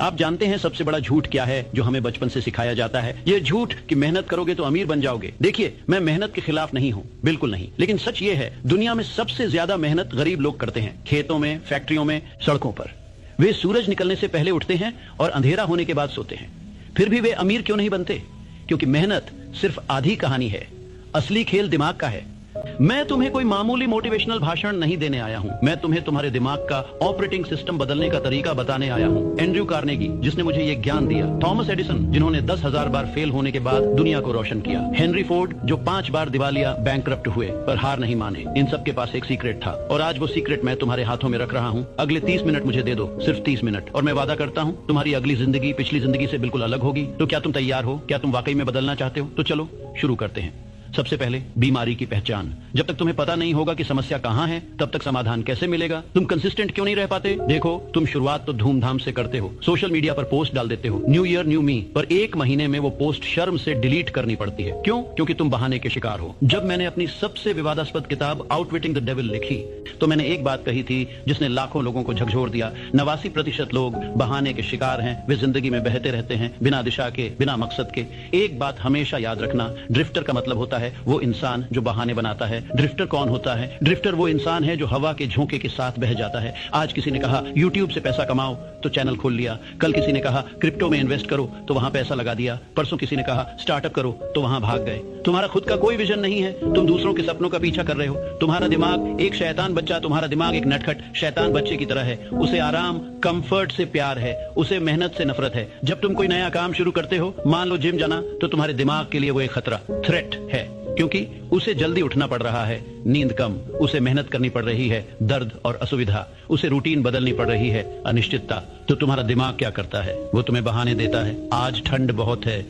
आप जानते हैं सबसे बड़ा झूठ क्या है जो हमें बचपन से सिखाया जाता है? ये झूठ कि मेहनत करोगे तो अमीर बन जाओगे। देखिए, मैं मेहनत के खिलाफ नहीं हूँ, बिल्कुल नहीं, लेकिन सच ये है दुनिया में सबसे ज्यादा मेहनत गरीब लोग करते हैं। खेतों में, फैक्ट्रियों में, सड़कों पर। वे सूरज निकलने से पहले उठते हैं और अंधेरा होने के बाद सोते हैं। फिर भी वे अमीर क्यों नहीं बनते? क्योंकि मेहनत सिर्फ आधी कहानी है, असली खेल दिमाग का है। मैं तुम्हें कोई मामूली मोटिवेशनल भाषण नहीं देने आया हूं, मैं तुम्हें तुम्हारे दिमाग का ऑपरेटिंग सिस्टम बदलने का तरीका बताने आया हूं। एंड्रयू कार्नेगी, जिसने मुझे यह ज्ञान दिया, थॉमस एडिसन, जिन्होंने 10,000 बार फेल होने के बाद दुनिया को रोशन किया, हेनरी फोर्ड, जो 5 बार दिवालिया बैंकरप्ट हुए पर हार नहीं माने। इन सब के पास एक सीक्रेट था और आज वो सीक्रेट मैं तुम्हारे हाथों में रख रहा हूँ। अगले 30 मिनट मुझे दे दो, सिर्फ 30 मिनट, और मैं वादा करता हूँ तुम्हारी अगली जिंदगी पिछली जिंदगी से बिल्कुल अलग होगी। तो क्या तुम तैयार हो? क्या तुम वाकई में बदलना चाहते हो? तो चलो शुरू करते हैं। सबसे पहले बीमारी की पहचान। जब तक तुम्हें पता नहीं होगा कि समस्या कहाँ है, तब तक समाधान कैसे मिलेगा? तुम कंसिस्टेंट क्यों नहीं रह पाते? देखो, तुम शुरुआत तो धूमधाम से करते हो, सोशल मीडिया पर पोस्ट डाल देते हो, न्यू ईयर न्यू मी, पर 1 महीने में वो पोस्ट शर्म से डिलीट करनी पड़ती है। क्यों? क्योंकि तुम बहाने के शिकार हो। जब मैंने अपनी सबसे विवादास्पद किताब आउटविटिंग द डेविल लिखी, तो मैंने एक बात कही थी जिसने लाखों लोगों को झकझोर दिया। 89% लोग बहाने के शिकार हैं। वे जिंदगी में बहते रहते हैं बिना दिशा के, बिना मकसद के। एक बात हमेशा याद रखना, ड्रिफ्टर का मतलब होता है वो इंसान जो बहाने बनाता है। ड्रिफ्टर कौन होता है? ड्रिफ्टर वो इंसान है जो हवा के झोंके के साथ बह जाता है। आज किसी ने कहा यूट्यूब से पैसा कमाओ, तो चैनल खोल लिया। कल किसी ने कहा क्रिप्टो में इन्वेस्ट करो, तो वहां पैसा लगा दिया। परसों किसी ने कहा स्टार्टअप करो, तो वहां भाग गए। तुम्हारा खुद का कोई विजन नहीं है, तुम दूसरों के सपनों का पीछा कर रहे हो। तुम्हारा दिमाग एक शैतान बच्चा, तुम्हारा दिमाग एक नटखट शैतान बच्चे की तरह है। उसे आराम, कंफर्ट से प्यार है, उसे मेहनत से नफरत है। जब तुम कोई नया काम शुरू करते हो, मान लो जिम जाना, तो तुम्हारे दिमाग के लिए वो एक खतरा, थ्रेट है, क्योंकि उसे जल्दी उठना पड़ रहा है, नींद कम, उसे मेहनत करनी पड़ रही है, दर्द और असुविधा, उसे रूटीन बदलनी पड़ रही है, अनिश्चितता। तो तुम्हारा दिमाग क्या करता है? वो तुम्हें बहाने देता है। आज ठंड बहुत है,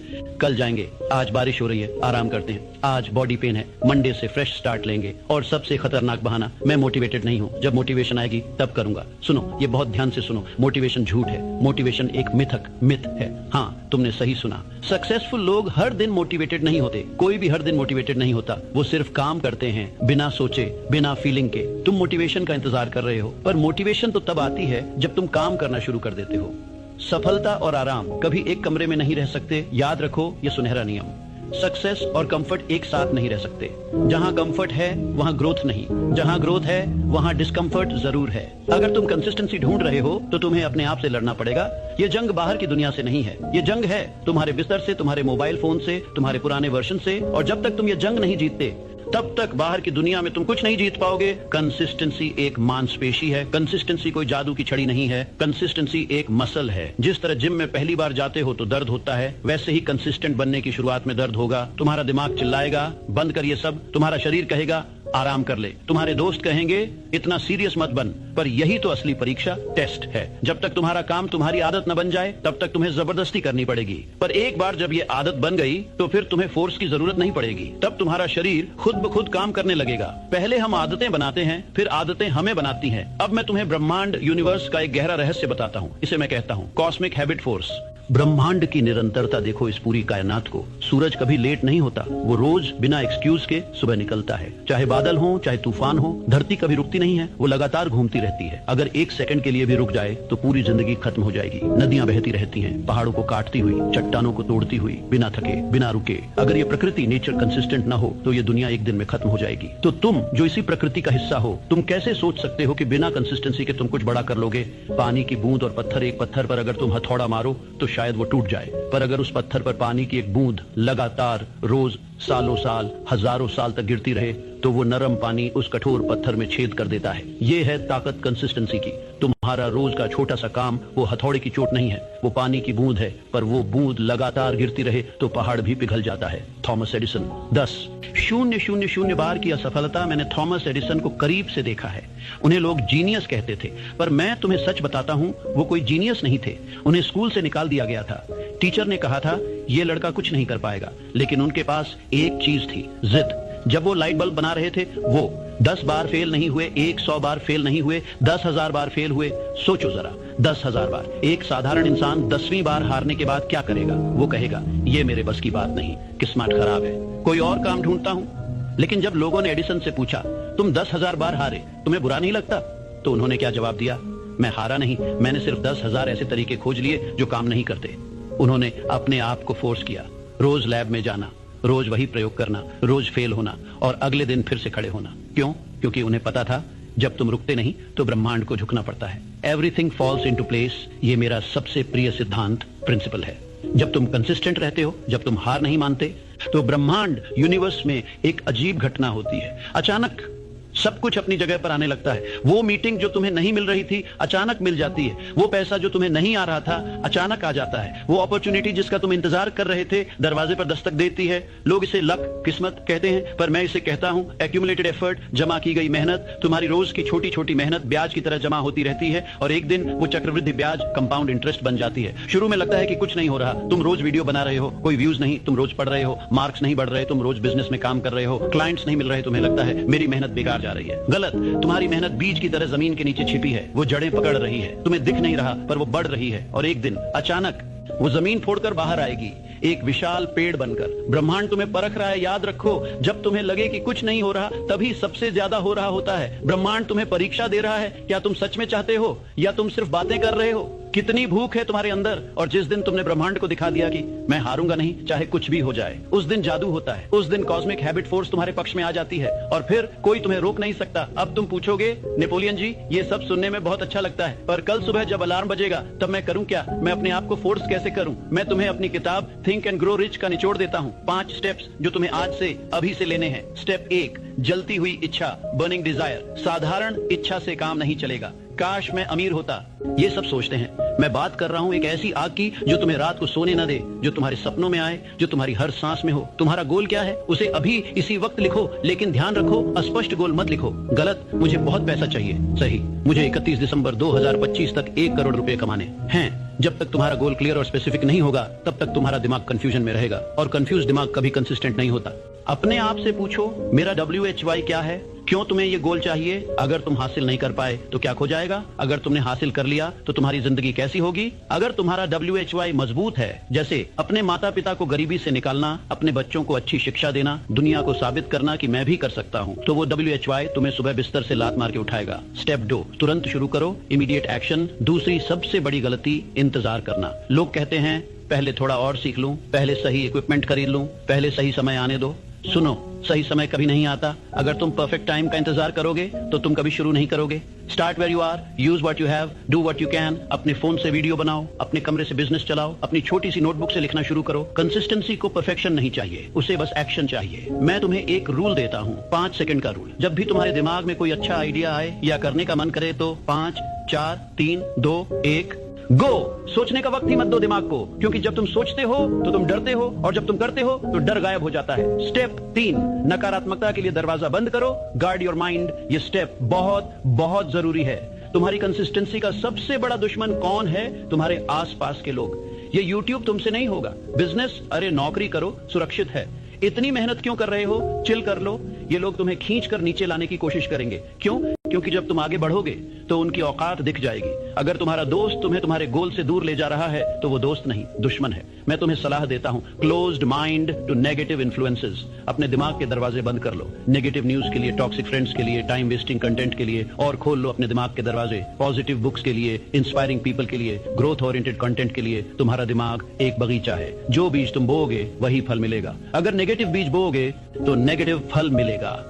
कल जाएंगे। आज बारिश हो रही है, आराम करते हैं। आज बॉडी पेन है, मंडे से फ्रेश स्टार्ट लेंगे। और सबसे खतरनाक बहाना, मैं मोटिवेटेड नहीं हूँ, जब मोटिवेशन आएगी तब करूंगा। सुनो, ये बहुत ध्यान से सुनो, मोटिवेशन झूठ है। मोटिवेशन एक मिथ है। हाँ, तुमने सही सुना। सक्सेसफुल लोग हर दिन मोटिवेटेड नहीं होते। कोई भी हर दिन मोटिवेटेड नहीं होता। वो सिर्फ काम करते हैं बिना सोचे, बिना फीलिंग के। तुम मोटिवेशन का इंतजार कर रहे हो, पर मोटिवेशन तो तब आती है जब तुम काम करना शुरू कर देते हो। सफलता और आराम कभी एक कमरे में नहीं रह सकते। याद रखो ये सुनहरा नियम। सक्सेस और कंफर्ट एक साथ नहीं रह सकते। जहां कंफर्ट है वहां ग्रोथ नहीं, जहां ग्रोथ है वहां डिस्कंफर्ट जरूर है। अगर तुम कंसिस्टेंसी ढूंढ रहे हो तो तुम्हें अपने आप से लड़ना पड़ेगा। ये जंग बाहर की दुनिया से नहीं है, ये जंग है तुम्हारे बिस्तर से, तुम्हारे मोबाइल फोन से, तुम्हारे पुराने वर्जन से। और जब तक तुम ये जंग नहीं जीतते, तब तक बाहर की दुनिया में तुम कुछ नहीं जीत पाओगे। कंसिस्टेंसी एक मांसपेशी है, कंसिस्टेंसी कोई जादू की छड़ी नहीं है। कंसिस्टेंसी एक मसल है। जिस तरह जिम में पहली बार जाते हो तो दर्द होता है, वैसे ही कंसिस्टेंट बनने की शुरुआत में दर्द होगा। तुम्हारा दिमाग चिल्लाएगा बंद कर ये सब, तुम्हारा शरीर कहेगा आराम कर ले, तुम्हारे दोस्त कहेंगे इतना सीरियस मत बन। पर यही तो असली परीक्षा, टेस्ट है। जब तक तुम्हारा काम तुम्हारी आदत न बन जाए, तब तक तुम्हें जबरदस्ती करनी पड़ेगी। पर एक बार जब ये आदत बन गई, तो फिर तुम्हें फोर्स की जरूरत नहीं पड़ेगी। तब तुम्हारा शरीर खुद ब खुद काम करने लगेगा। पहले हम आदतें बनाते हैं, फिर आदतें हमें बनाती हैं। अब मैं तुम्हें ब्रह्मांड, यूनिवर्स का एक गहरा रहस्य बताता हूँ। इसे मैं कहता हूँ कॉस्मिक हैबिट फोर्स। ब्रह्मांड की निरंतरता देखो इस पूरी कायनात को। सूरज कभी लेट नहीं होता, वो रोज बिना एक्सक्यूज के सुबह निकलता है। चाहे बादल हो, चाहे तूफान हो, धरती कभी रुकती नहीं है, वो लगातार घूमती रहती है। अगर 1 सेकंड के लिए भी रुक जाए तो पूरी जिंदगी खत्म हो जाएगी। नदियां बहती रहती हैं, पहाड़ों को काटती हुई, चट्टानों को तोड़ती हुई, बिना थके, बिना रुके। अगर ये प्रकृति, नेचर कंसिस्टेंट ना हो तो ये दुनिया एक दिन में खत्म हो जाएगी। तो तुम जो इसी प्रकृति का हिस्सा हो, तुम कैसे सोच सकते हो कि बिना कंसिस्टेंसी के तुम कुछ बड़ा कर लोगे? पानी की बूंद और पत्थर, एक पत्थर पर अगर तुम हथौड़ा मारो तो शायद वो टूट जाए, पर अगर उस पत्थर पर पानी की एक बूंद लगातार रोज सालों साल, हजारों साल तक गिरती रहे, तो वो नरम पानी उस कठोर पत्थर में छेद कर देता है। ये है ताकत कंसिस्टेंसी की। तुम्हारा रोज का छोटा सा काम वो हथौड़े की चोट नहीं है, वो पानी की बूंद है, पर वो बूंद लगातार गिरती रहे तो पहाड़ भी पिघल जाता है। Thomas Edison. 10,000 बार की असफलता मैंने थॉमस एडिसन को करीब से देखा है। उन्हें लोग जीनियस कहते थे, पर मैं तुम्हें सच बताता हूं, वो कोई जीनियस नहीं थे। उन्हें स्कूल से निकाल दिया गया था। टीचर ने कहा था ये लड़का कुछ नहीं कर पाएगा, लेकिन उनके पास एक चीज थी, जिद। जब वो लाइट बल्ब बना रहे थे, वो 10 बार फेल नहीं हुए, 100 बार फेल नहीं हुए, 10,000 बार फेल हुए। सोचो जरा, 10,000 बार। एक साधारण इंसान 10वीं बार हारने के बाद क्या करेगा? वो कहेगा ये मेरे बस की बात नहीं, किस्मत खराब है, कोई और काम ढूंढता हूं। लेकिन जब लोगों ने एडिसन से पूछा तुम 10,000 बार हारे, तुम्हें बुरा नहीं लगता? तो उन्होंने क्या जवाब दिया? मैं हारा नहीं, मैंने सिर्फ 10,000 ऐसे तरीके खोज लिए जो काम नहीं करते। उन्होंने अपने आप को फोर्स किया, रोज लैब में जाना, रोज वही प्रयोग करना, रोज फेल होना और अगले दिन फिर से खड़े होना। क्यों? क्योंकि उन्हें पता था जब तुम रुकते नहीं तो ब्रह्मांड को झुकना पड़ता है। एवरीथिंग फॉल्स इनटू प्लेस, ये मेरा सबसे प्रिय सिद्धांत, प्रिंसिपल है। जब तुम कंसिस्टेंट रहते हो, जब तुम हार नहीं मानते, तो ब्रह्मांड यूनिवर्स में एक अजीब घटना होती है। अचानक सब कुछ अपनी जगह पर आने लगता है। वो मीटिंग जो तुम्हें नहीं मिल रही थी अचानक मिल जाती है। वो पैसा जो तुम्हें नहीं आ रहा था अचानक आ जाता है। वो अपॉर्चुनिटी जिसका तुम इंतजार कर रहे थे दरवाजे पर दस्तक देती है। लोग इसे लक, किस्मत कहते हैं, पर मैं इसे कहता हूं एक्यूमुलेटेड एफर्ट, जमा की गई मेहनत। तुम्हारी रोज की छोटी छोटी मेहनत ब्याज की तरह जमा होती रहती है और एक दिन वो चक्रवृद्धि ब्याज, कंपाउंड इंटरेस्ट बन जाती है। शुरू में लगता है कि कुछ नहीं हो रहा, तुम रोज वीडियो बना रहे हो, कोई व्यूज नहीं, तुम रोज पढ़ रहे हो, मार्क्स नहीं बढ़ रहे, तुम रोज बिजनेस में काम कर रहे हो, क्लाइंट्स नहीं मिल रहे, तुम्हें लगता है मेरी मेहनत बेकार जा रही है। गलत, तुम्हारी मेहनत बीज की तरह जमीन के नीचे छिपी है। वो जड़ें पकड़ रही है, तुम्हें दिख नहीं रहा पर वो बढ़ रही है और एक दिन अचानक वो जमीन फोड़कर बाहर आएगी, एक विशाल पेड़ बनकर। ब्रह्मांड तुम्हें परख रहा है, याद रखो, जब तुम्हें लगे कि कुछ नहीं हो रहा तभी सबसे ज्यादा हो रहा होता है। ब्रह्मांड तुम्हें परीक्षा दे रहा है, क्या तुम सच में चाहते हो या तुम सिर्फ बातें कर रहे हो। कितनी भूख है तुम्हारे अंदर, और जिस दिन तुमने ब्रह्मांड को दिखा दिया कि मैं हारूंगा नहीं चाहे कुछ भी हो जाए, उस दिन जादू होता है। उस दिन कॉस्मिक हैबिट फोर्स तुम्हारे पक्ष में आ जाती है और फिर कोई तुम्हें रोक नहीं सकता। अब तुम पूछोगे नेपोलियन जी ये सब सुनने में बहुत अच्छा लगता है, पर कल सुबह जब अलार्म बजेगा तब मैं करूं क्या, मैं अपने आप को फोर्स कैसे करूं। मैं तुम्हें अपनी किताब थिंक एंड ग्रो रिच का निचोड़ देता हूं, 5 स्टेप्स जो तुम्हें आज से अभी से लेने हैं। स्टेप 1, जलती हुई इच्छा, बर्निंग डिजायर। साधारण इच्छा से काम नहीं चलेगा। काश मैं अमीर होता, ये सब सोचते हैं। मैं बात कर रहा हूं एक ऐसी आग की जो तुम्हें रात को सोने न दे, जो तुम्हारे सपनों में आए, जो तुम्हारी हर सांस में हो। तुम्हारा गोल क्या है उसे अभी इसी वक्त लिखो, लेकिन ध्यान रखो अस्पष्ट गोल मत लिखो। गलत, मुझे बहुत पैसा चाहिए। सही, मुझे 31 दिसंबर 2025 तक 1 करोड़ रुपए कमाने हैं। जब तक तुम्हारा गोल क्लियर और स्पेसिफिक नहीं होगा तब तक तुम्हारा दिमाग कंफ्यूजन में रहेगा और कंफ्यूज दिमाग कभी कंसिस्टेंट नहीं होता। अपने आप से पूछो मेरा WHY क्या है, क्यों तुम्हें ये गोल चाहिए। अगर तुम हासिल नहीं कर पाए तो क्या खो जाएगा, अगर तुमने हासिल कर लिया तो तुम्हारी जिंदगी कैसी होगी। अगर तुम्हारा WHY मजबूत है, जैसे अपने माता पिता को गरीबी से निकालना, अपने बच्चों को अच्छी शिक्षा देना, दुनिया को साबित करना कि मैं भी कर सकता हूँ, तो वो WHY तुम्हें सुबह बिस्तर से लात मार के उठाएगा। स्टेप 2, तुरंत शुरू करो, इमीडिएट एक्शन। दूसरी सबसे बड़ी गलती, इंतजार करना। लोग कहते हैं पहले थोड़ा और सीख लूं, पहले सही इक्विपमेंट खरीद लूं, पहले सही समय आने दो। सुनो, सही समय कभी नहीं आता। अगर तुम परफेक्ट टाइम का इंतजार करोगे तो तुम कभी शुरू नहीं करोगे। Start where you are, use what you have, do what you can. अपने फोन से वीडियो बनाओ, अपने कमरे से बिजनेस चलाओ, अपनी छोटी सी नोटबुक से लिखना शुरू करो। कंसिस्टेंसी को परफेक्शन नहीं चाहिए, उसे बस एक्शन चाहिए। मैं तुम्हें एक रूल देता हूँ, 5 सेकंड का रूल। जब भी तुम्हारे दिमाग में कोई अच्छा आइडिया आए या करने का मन करे तो 5, 4, 3, 2, 1 गो। सोचने का वक्त ही मत दो दिमाग को, क्योंकि जब तुम सोचते हो तो तुम डरते हो और जब तुम करते हो तो डर गायब हो जाता है। स्टेप 3, नकारात्मकता के लिए दरवाजा बंद करो, गार्ड योर माइंड। ये स्टेप बहुत बहुत जरूरी है। तुम्हारी कंसिस्टेंसी का सबसे बड़ा दुश्मन कौन है? तुम्हारे आसपास के लोग। ये YouTube तुमसे नहीं होगा। बिजनेस, अरे नौकरी करो, सुरक्षित है। इतनी मेहनत क्यों कर रहे हो, चिल कर लो। ये लोग तुम्हें खींच कर नीचे लाने की कोशिश करेंगे। क्यों? क्योंकि जब तुम आगे बढ़ोगे तो उनकी औकात दिख जाएगी। अगर तुम्हारा दोस्त तुम्हें तुम्हारे गोल से दूर ले जा रहा है तो वो दोस्त नहीं, दुश्मन है। मैं तुम्हें सलाह देता हूं, closed mind to negative influences. अपने दिमाग के दरवाजे बंद कर लो, नेगेटिव न्यूज के लिए, टॉक्सिक फ्रेंड्स के लिए, टाइम वेस्टिंग कंटेंट के लिए, और खोल लो अपने दिमाग के दरवाजे पॉजिटिव बुक्स के लिए, इंस्पायरिंग पीपल के लिए, ग्रोथ ओरिएंटेड कंटेंट के लिए। तुम्हारा दिमाग एक बगीचा है, जो बीज तुम बोओगे वही फल मिलेगा। अगर नेगेटिव बीज बोओगे तो नेगेटिव फल मिलेगा।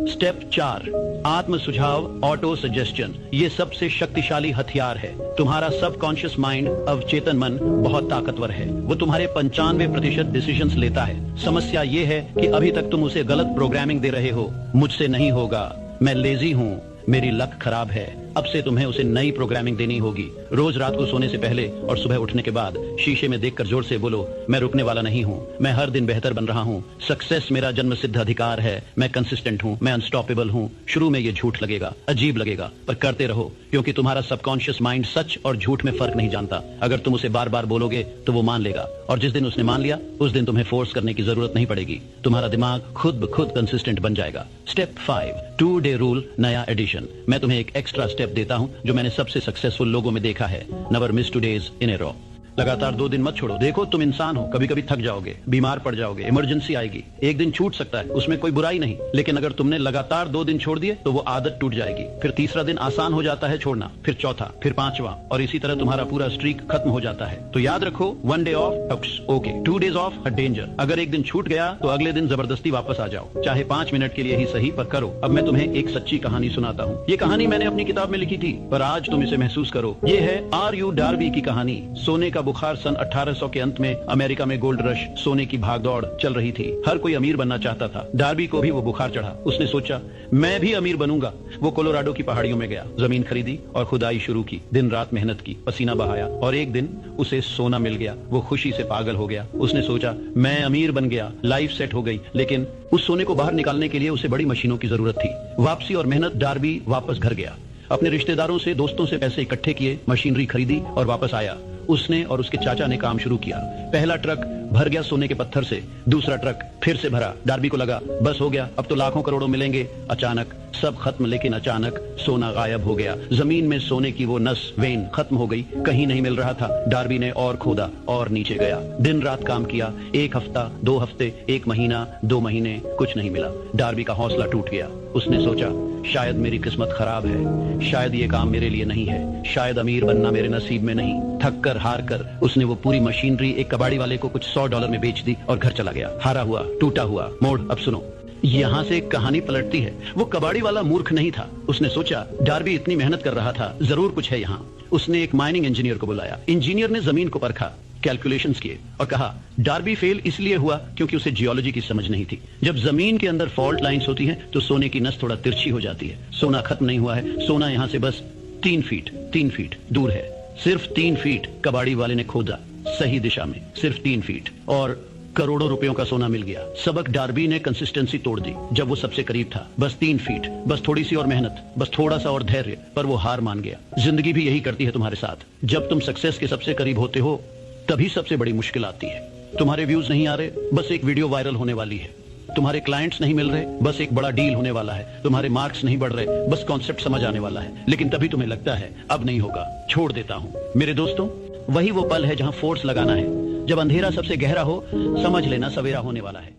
स्टेप 4, आत्म सुझाव, ऑटो सजेशन। ये सबसे शक्तिशाली हथियार है। तुम्हारा सबकॉन्शियस माइंड, अवचेतन मन बहुत ताकतवर है। वो तुम्हारे 95% डिसीजंस लेता है। समस्या ये है कि अभी तक तुम उसे गलत प्रोग्रामिंग दे रहे हो। मुझसे नहीं होगा, मैं लेजी हूँ, मेरी लक खराब है। अब से तुम्हें उसे नई प्रोग्रामिंग देनी होगी। रोज रात को सोने से पहले और सुबह उठने के बाद शीशे में देखकर जोर से बोलो, मैं रुकने वाला नहीं हूँ, मैं हर दिन बेहतर बन रहा हूँ, सक्सेस मेरा जन्म सिद्ध अधिकार है, मैं कंसिस्टेंट हूँ, मैं अनस्टॉपेबल हूँ। शुरू में ये झूठ लगेगा, अजीब लगेगा, पर करते रहो, क्योंकि तुम्हारा सबकॉन्शियस माइंड सच और झूठ में फर्क नहीं जानता। अगर तुम उसे बार बार बोलोगे तो वो मान लेगा, और जिस दिन उसने मान लिया उस दिन तुम्हें फोर्स करने की जरूरत नहीं पड़ेगी। तुम्हारा दिमाग खुद ब खुद कंसिस्टेंट बन जाएगा। स्टेप 5, 2 डे रूल, नया एडिशन। मैं तुम्हें एक एक्स्ट्रा स्टेप देता हूं जो मैंने सबसे सक्सेसफुल लोगों में देखा है। नेवर मिस 2 days इन ए रो। लगातार 2 दिन मत छोड़ो। देखो तुम इंसान हो, कभी कभी थक जाओगे, बीमार पड़ जाओगे, इमरजेंसी आएगी, एक दिन छूट सकता है, उसमें कोई बुराई नहीं। लेकिन अगर तुमने लगातार 2 दिन छोड़ दिए तो वो आदत टूट जाएगी। फिर तीसरा दिन आसान हो जाता है छोड़ना, फिर चौथा, फिर 5वां, और इसी तरह तुम्हारा पूरा स्ट्रीक खत्म हो जाता है। तो याद रखो, 1 day of okay, 2 days of danger. अगर एक दिन छूट गया तो अगले दिन जबरदस्ती वापस आ जाओ, चाहे 5 मिनट के लिए ही सही, पर करो। अब मैं तुम्हें एक सच्ची कहानी सुनाता हूँ। ये कहानी मैंने अपनी किताब में लिखी थी, पर आज तुम इसे महसूस करो। ये है R.U. डार्बी की कहानी। सोने का बुखार सन 1800 के अंत में अमेरिका में गोल्ड रश, सोने की भागदौड़ चल रही थी। हर कोई अमीर बनना चाहता था। डार्बी को भी वो बुखार चढ़ा। उसने सोचा, मैं भी अमीर बनूंगा। वो कोलोराडो की पहाड़ियों में गया, जमीन खरीदी और खुदाई शुरू की। दिन रात मेहनत की, पसीना बहाया, और एक दिन उसे सोना मिल गया। वो खुशी से पागल हो गया। उसने सोचा, मैं अमीर बन गया, लाइफ सेट हो गई। लेकिन उस सोने को बाहर निकालने के लिए उसे बड़ी मशीनों की जरूरत थी। वापसी और मेहनत। डार्बी वापस घर गया, अपने रिश्तेदारों से, दोस्तों से पैसे इकट्ठे किए, मशीनरी खरीदी और वापस आया। उसने और उसके चाचा ने काम शुरू किया। पहला ट्रक भर गया सोने के पत्थर से, दूसरा ट्रक फिर से भरा। डार्बी को लगा, बस हो गया, अब तो लाखों करोड़ों मिलेंगे। अचानक सब खत्म, लेकिन अचानक सोना गायब हो गया। जमीन में सोने की वो नस, वेन खत्म हो गई, कहीं नहीं मिल रहा था। डार्बी ने और खोदा और नीचे गया, दिन रात काम किया। 1 हफ्ता, 2 हफ्ते, 1 महीना, 2 महीने, कुछ नहीं मिला। डार्बी का हौसला टूट गया। उसने सोचा, शायद मेरी किस्मत खराब है, शायद ये काम मेरे लिए नहीं है, शायद अमीर बनना मेरे नसीब में नहीं। थक कर, हार कर उसने वो पूरी मशीनरी एक कबाड़ी वाले को कुछ $100 में बेच दी और घर चला गया। हारा हुआ, टूटा हुआ। मोड़ अब सुनो, यहाँ से एक कहानी पलटती है। वो कबाड़ी वाला मूर्ख नहीं था। उसने सोचा, डार्बी इतनी मेहनत कर रहा था, जरूर कुछ है यहाँ। उसने एक माइनिंग इंजीनियर को बुलाया। इंजीनियर ने जमीन को परखा, कैलकुलेशंस किए और कहा, डार्बी फेल इसलिए हुआ क्योंकि उसे जियोलॉजी की समझ नहीं थी। जब जमीन के अंदर फॉल्ट लाइंस होती हैं तो सोने की नस थोड़ा तिरछी हो जाती है। सोना खत्म नहीं हुआ है, सोना यहाँ से बस 3 फीट दूर है। सिर्फ 3 फीट कबाड़ी वाले ने खोदा, सही दिशा में, सिर्फ 3 फीट, और करोड़ों रुपयों का सोना मिल गया। सबक डार्बी ने कंसिस्टेंसी तोड़ दी जब वो सबसे करीब था। बस 3 फीट, बस थोड़ी सी और मेहनत, बस थोड़ा सा और धैर्य, पर वो हार मान गया। जिंदगी भी यही करती है तुम्हारे साथ। जब तुम सक्सेस के सबसे करीब होते हो तभी सबसे बड़ी मुश्किल आती है। तुम्हारे व्यूज नहीं आ रहे, बस एक वीडियो वायरल होने वाली है। तुम्हारे क्लाइंट्स नहीं मिल रहे, बस एक बड़ा डील होने वाला है। तुम्हारे मार्क्स नहीं बढ़ रहे, बस कॉन्सेप्ट समझ आने वाला है। लेकिन तभी तुम्हें लगता है, अब नहीं होगा, छोड़ देता हूँ। मेरे दोस्तों, वही वो पल है जहाँ फोर्स लगाना है। जब अंधेरा सबसे गहरा हो, समझ लेना सवेरा होने वाला है।